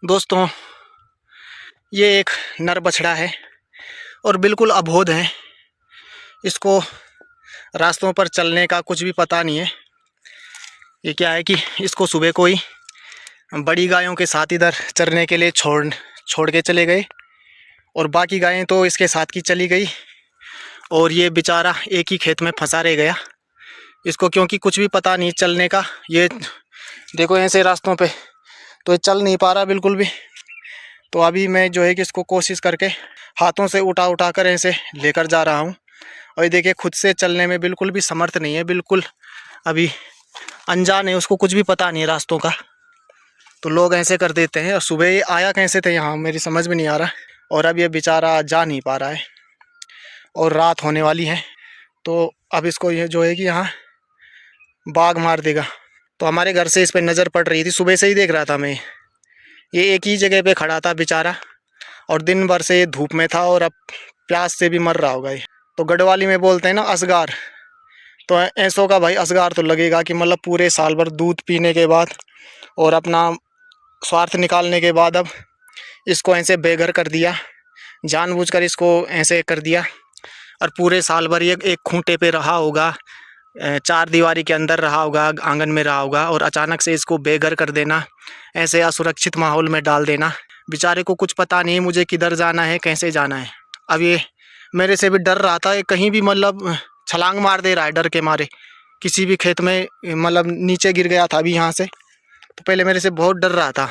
दोस्तों, ये एक नर बछड़ा है और बिल्कुल अबोध है। इसको रास्तों पर चलने का कुछ भी पता नहीं है। ये क्या है कि इसको सुबह कोई बड़ी गायों के साथ इधर चरने के लिए छोड़ के चले गए और बाकी गायें तो इसके साथ की चली गई और ये बेचारा एक ही खेत में फंसा रह गया। इसको क्योंकि कुछ भी पता नहीं चलने का। ये देखो ऐसे रास्तों पे तो ये चल नहीं पा रहा बिल्कुल भी। तो अभी मैं जो है कि इसको कोशिश करके हाथों से उठा कर ऐसे लेकर जा रहा हूँ। और ये देखिए खुद से चलने में बिल्कुल भी समर्थ नहीं है, बिल्कुल अभी अनजान है, उसको कुछ भी पता नहीं है रास्तों का। तो लोग ऐसे कर देते हैं। और सुबह ये आया कैसे थे यहाँ, मेरी समझ में नहीं आ रहा। और अब ये बेचारा जा नहीं पा रहा है और रात होने वाली है। तो अब इसको ये जो है कि यहाँ बाघ मार देगा। तो हमारे घर से इस पर नज़र पड़ रही थी, सुबह से ही देख रहा था मैं। ये एक ही जगह पे खड़ा था बेचारा और दिन भर से धूप में था और अब प्यास से भी मर रहा होगा ये। तो गढ़वाली में बोलते हैं ना असगार, तो ऐसों का भाई असगार तो लगेगा कि मतलब पूरे साल भर दूध पीने के बाद और अपना स्वार्थ निकालने के बाद अब इसको ऐसे बेघर कर दिया, जानबूझकर इसको ऐसे कर दिया। और पूरे साल भर ये एक खूंटे पे रहा होगा, चार दीवारी के अंदर रहा होगा, आंगन में रहा होगा, और अचानक से इसको बेघर कर देना, ऐसे असुरक्षित माहौल में डाल देना। बेचारे को कुछ पता नहीं मुझे किधर जाना है, कैसे जाना है। अब ये मेरे से भी डर रहा था, कहीं भी मतलब छलांग मार दे रहा है डर के मारे, किसी भी खेत में मतलब नीचे गिर गया था अभी यहाँ से। तो पहले मेरे से बहुत डर रहा था,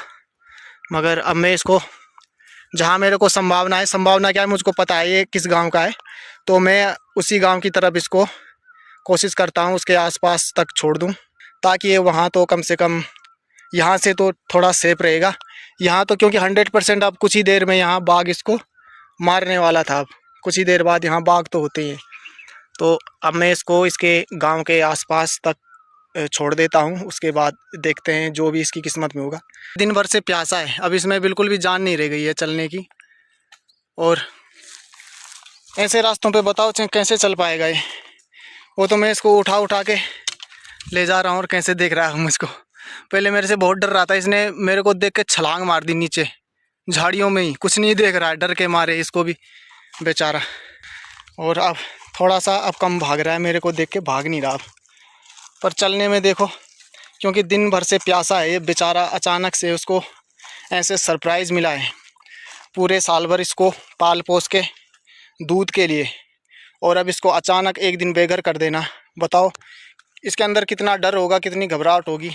मगर अब मैं इसको जहाँ मेरे को संभावना क्या है मुझको पता है ये किस गाँव का है, तो मैं उसी गाँव की तरफ इसको कोशिश करता हूँ उसके आसपास तक छोड़ दूँ, ताकि ये वहाँ तो कम से कम यहाँ से तो थोड़ा सेफ रहेगा। यहाँ तो क्योंकि 100% अब कुछ ही देर में यहाँ बाघ इसको मारने वाला था। अब कुछ ही देर बाद यहाँ बाघ तो होते ही हैं। तो अब मैं इसको इसके गांव के आसपास तक छोड़ देता हूँ, उसके बाद देखते हैं जो भी इसकी किस्मत में होगा। दिन भर से प्यासा है, अब इसमें बिल्कुल भी जान नहीं रह गई है चलने की। और ऐसे रास्तों पे बताओ कैसे चल पाएगा ये। वो तो मैं इसको उठा के ले जा रहा हूँ और कैसे देख रहा हूँ मुझको। पहले मेरे से बहुत डर रहा था, इसने मेरे को देख के छलांग मार दी नीचे झाड़ियों में ही, कुछ नहीं देख रहा है डर के मारे इसको भी बेचारा। और अब थोड़ा सा अब कम भाग रहा है, मेरे को देख के भाग नहीं रहा अब। पर चलने में देखो, क्योंकि दिन भर से प्यासा है ये बेचारा, अचानक से उसको ऐसे सरप्राइज़ मिला है। पूरे साल भर इसको पाल पोस के दूध के लिए, और अब इसको अचानक एक दिन बेघर कर देना, बताओ इसके अंदर कितना डर होगा, कितनी घबराहट होगी।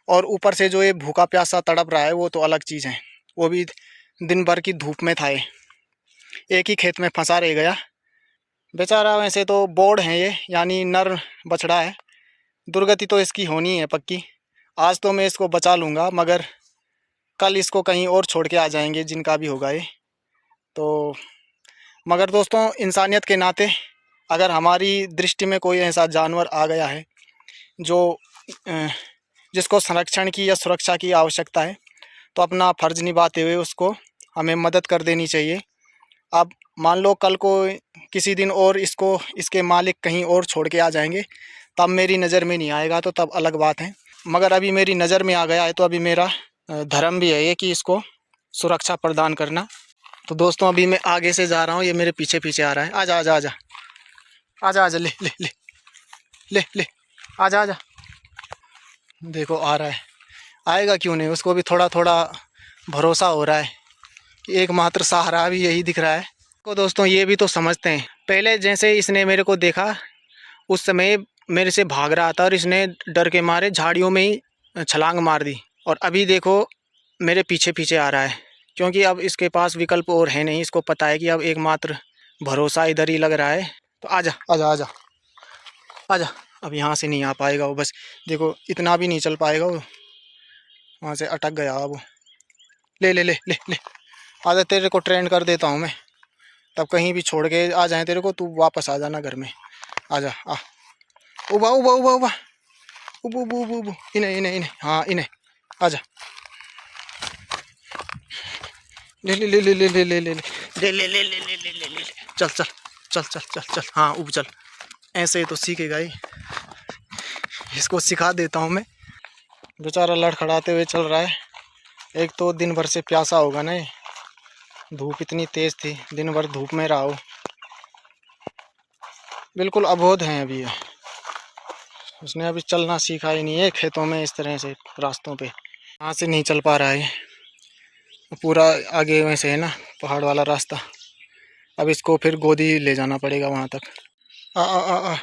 और ऊपर से जो ये भूखा प्यासा तड़प रहा है वो तो अलग चीज़ है, वो भी दिन भर की धूप में था ये, एक ही खेत में फंसा रह गया बेचारा। वैसे तो बोड़ है ये, यानी नर बछड़ा है, दुर्गति तो इसकी होनी है पक्की। आज तो मैं इसको बचा लूँगा, मगर कल इसको कहीं और छोड़ के आ जाएंगे जिनका भी होगा ये तो। मगर दोस्तों, इंसानियत के नाते अगर हमारी दृष्टि में कोई ऐसा जानवर आ गया है जो जिसको संरक्षण की या सुरक्षा की आवश्यकता है, तो अपना फ़र्ज़ निभाते हुए उसको हमें मदद कर देनी चाहिए। अब मान लो कल को किसी दिन और इसको इसके मालिक कहीं और छोड़ के आ जाएंगे, तब मेरी नज़र में नहीं आएगा तो तब अलग बात है। मगर अभी मेरी नज़र में आ गया है तो अभी मेरा धर्म भी है ये कि इसको सुरक्षा प्रदान करना। तो दोस्तों, अभी मैं आगे से जा रहा हूँ, ये मेरे पीछे पीछे आ रहा है। आजा आजा आजा आजा आजा, ले ले ले ले ले, आजा आजा। देखो आ रहा है, आएगा क्यों नहीं, उसको भी थोड़ा थोड़ा भरोसा हो रहा है कि एकमात्र सहारा भी यही दिख रहा है। तो दोस्तों, ये भी तो समझते हैं, पहले जैसे इसने मेरे को देखा उस समय मेरे से भाग रहा था और इसने डर के मारे झाड़ियों में ही छलांग मार दी, और अभी देखो मेरे पीछे पीछे आ रहा है, क्योंकि अब इसके पास विकल्प और है नहीं। इसको पता है कि अब एकमात्र भरोसा इधर ही लग रहा है। तो आजा आजा आजा आजा। अब यहाँ से नहीं आ पाएगा वो, बस देखो इतना भी नहीं चल पाएगा वो, वहाँ से अटक गया अब वो। ले ले ले ले ले, आजा, तेरे को ट्रेन कर देता हूँ मैं, तब कहीं भी छोड़ के आ जाए तेरे को, तू वापस आ जाना घर में। आजा आ, उबा उबा उबा उबा उबू उबू उबू उबू, इन्हें इन्हें इन्हें, हाँ इन्हें, आजा, ले ले ले ले ले ले ले ले ले ले ले ले ले ले ले ले ले, चल चल चल चल चल चल, हाँ उब चल। ऐसे ही तो सीखेगा ही, इसको सिखा देता हूँ मैं। बेचारा लड़खड़ाते हुए चल रहा है, एक तो दिन भर से प्यासा होगा ना, धूप इतनी तेज थी, दिन भर धूप में रहा हो। बिल्कुल अबोध हैं अभी ये। उसने अभी चलना सीखा ही नहीं है खेतों में इस तरह से रास्तों पे। यहाँ से नहीं चल पा रहा है, पूरा आगे में से है ना पहाड़ वाला रास्ता। अब इसको फिर गोदी ले जाना पड़ेगा वहाँ तक। आ आ आ आ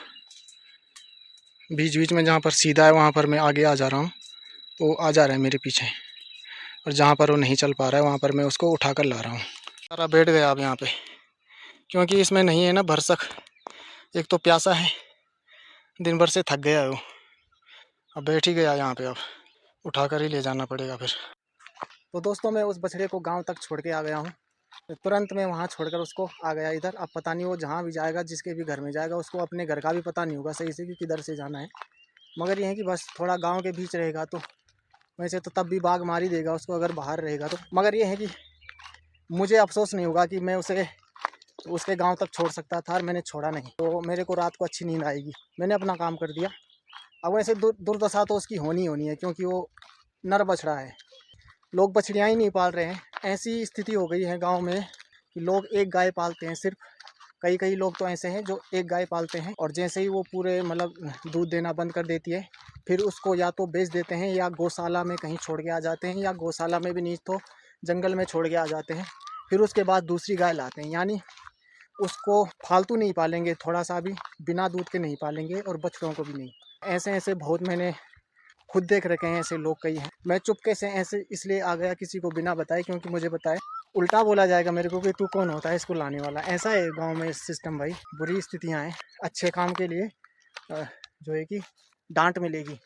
बीच बीच में जहाँ पर सीधा है वहाँ पर मैं आगे आ जा रहा हूँ, तो आ जा रहा है मेरे पीछे। और जहाँ पर वो नहीं चल पा रहा है वहाँ पर मैं उसको उठा कर ला रहा हूँ। सारा बैठ गया अब यहाँ पे, क्योंकि इसमें नहीं है ना भरसक। एक तो प्यासा है, दिन भर से थक गया है वो, अब बैठ ही गया यहाँ पे। अब उठा कर ही ले जाना पड़ेगा फिर। तो दोस्तों मैं उस बछड़े को गांव तक छोड़ के आ गया हूँ। तुरंत मैं वहाँ छोड़कर उसको आ गया इधर। अब पता नहीं वो जहाँ भी जाएगा, जिसके भी घर में जाएगा, उसको अपने घर का भी पता नहीं होगा सही से कि किधर से जाना है। मगर ये है कि बस थोड़ा गांव के बीच रहेगा तो वैसे तो तब भी बाघ मार ही देगा उसको अगर बाहर रहेगा तो। मगर ये है कि मुझे अफसोस नहीं होगा कि मैं उसे उसके गांव तक छोड़ सकता था और मैंने छोड़ा नहीं, तो मेरे को रात को अच्छी नींद आएगी। मैंने अपना काम कर दिया। अब वैसे दुर्दशा तो उसकी होनी है, क्योंकि वो नर बछड़ा है। लोग बछड़ियाँ ही नहीं पाल रहे हैं। ऐसी स्थिति हो गई है गांव में कि लोग एक गाय पालते हैं सिर्फ। कई लोग तो ऐसे हैं जो एक गाय पालते हैं, और जैसे ही वो पूरे मतलब दूध देना बंद कर देती है, फिर उसको या तो बेच देते हैं या गौशाला में कहीं छोड़ के आ जाते हैं, या गौशाला में भी नहीं तो जंगल में छोड़ के आ जाते हैं। फिर उसके बाद दूसरी गाय लाते हैं। यानी उसको फालतू नहीं पालेंगे, थोड़ा सा भी बिना दूध के नहीं पालेंगे, और बछड़ों को भी नहीं। ऐसे बहुत मैंने खुद देख रखे हैं, ऐसे लोग कई हैं। मैं चुपके से ऐसे इसलिए आ गया किसी को बिना बताए, क्योंकि मुझे बताए उल्टा बोला जाएगा मेरे को कि तू कौन होता है इसको लाने वाला। ऐसा है गांव में सिस्टम भाई, बुरी स्थितियां हैं। अच्छे काम के लिए जो है कि डांट मिलेगी।